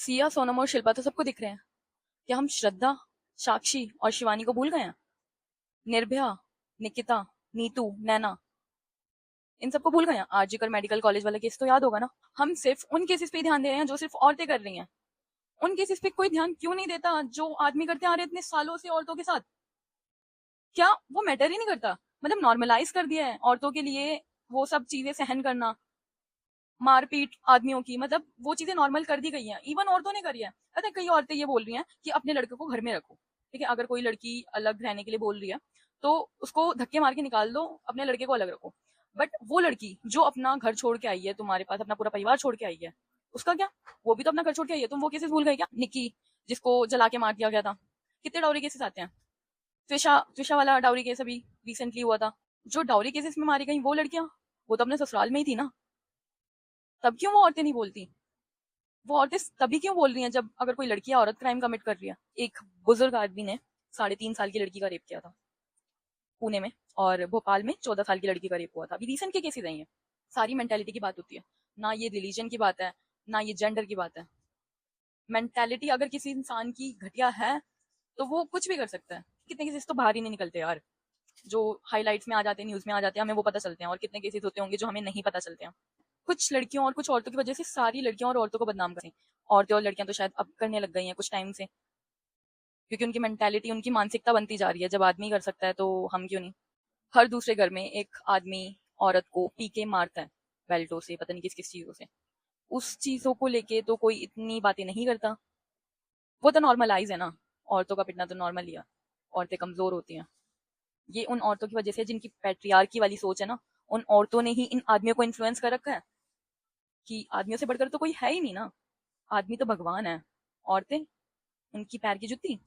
सिया, सोनम और शिल्पा तो सबको दिख रहे हैं। क्या हम श्रद्धा, साक्षी और शिवानी को भूल गए हैं? निर्भया, निकिता, नीतू, नैना, इन सबको भूल गए हैं? आरजीकर मेडिकल कॉलेज वाला केस तो याद होगा ना। हम सिर्फ उन केसेस पे ही ध्यान दे रहे हैं जो सिर्फ औरतें कर रही हैं। उन केसेस पे कोई ध्यान क्यों नहीं देता जो आदमी करते आ रहे हैं इतने सालों से औरतों के साथ? क्या वो मैटर ही नहीं करता? मतलब नॉर्मलाइज कर दिया है औरतों के लिए वो सब चीजें सहन करना, मारपीट आदमियों की, मतलब वो चीजें नॉर्मल कर दी गई हैं। इवन औरतों ने करी है। पता है, कई औरतें ये बोल रही हैं कि अपने लड़के को घर में रखो। ठीक है, अगर कोई लड़की अलग रहने के लिए बोल रही है तो उसको धक्के मार के निकाल दो, अपने लड़के को अलग रखो। बट वो लड़की जो अपना घर छोड़ के आई है तुम्हारे पास, अपना पूरा परिवार छोड़ के आई है, उसका क्या? वो भी तो अपना घर छोड़ के आई है। तुम वो केसेस भूल गए क्या? निक्की, जिसको जला के मार दिया गया था। कितने डाउरी केसेस आते हैं। त्विषा त्विषा वाला डाउरी केस अभी रिसेंटली हुआ था। जो डाउरी केसेस में मारी गई वो लड़कियां, वो तो अपने ससुराल में ही थी ना। तब क्यों वो औरतें नहीं बोलती? वो औरतें तभी क्यों बोल रही हैं जब अगर कोई लड़की या औरत क्राइम कमिट कर रही है? एक बुजुर्ग आदमी ने 3.5 साल की लड़की का रेप किया था पुणे में, और भोपाल में 14 साल की लड़की का रेप हुआ था। अभी रिसेंट के केसेस आई हैं। सारी मेंटेलिटी की बात होती है ना, ये रिलीजन की बात है ना ये जेंडर की बात है। मेंटेलिटी अगर किसी इंसान की घटिया है तो वो कुछ भी कर सकता है। कितने केसेस तो बाहर ही नहीं निकलते यार, जो हाईलाइट्स में आ जाते हैं, न्यूज में आ जाते हैं, हमें वो पता चलते हैं। और कितने केसेस होते होंगे जो हमें नहीं पता चलते हैं। कुछ लड़कियों और कुछ औरतों की वजह से सारी लड़कियों और औरतों को बदनाम करें। औरतें और लड़कियां तो शायद अब करने लग गई हैं कुछ टाइम से, क्योंकि उनकी मेंटालिटी, उनकी मानसिकता बनती जा रही है। जब आदमी कर सकता है तो हम क्यों नहीं? हर दूसरे घर में एक आदमी औरत को पी के मारता है, बेल्टों से, पता नहीं किस किस चीजों से। उस चीजों को लेके तो कोई इतनी बातें नहीं करता। वो तो नॉर्मलाइज है ना। औरतों का पिटना तो नॉर्मल ही है। औरतें कमजोर होती हैं। ये उन औरतों की वजह से जिनकी पैट्रियार्की वाली सोच है ना। उन औरतों ने ही इन आदमियों को इन्फ्लुएंस कर रखा है कि आदमियों से बढ़कर तो कोई है ही नहीं ना। आदमी तो भगवान है, औरतें उनकी पैर की जुत्ती।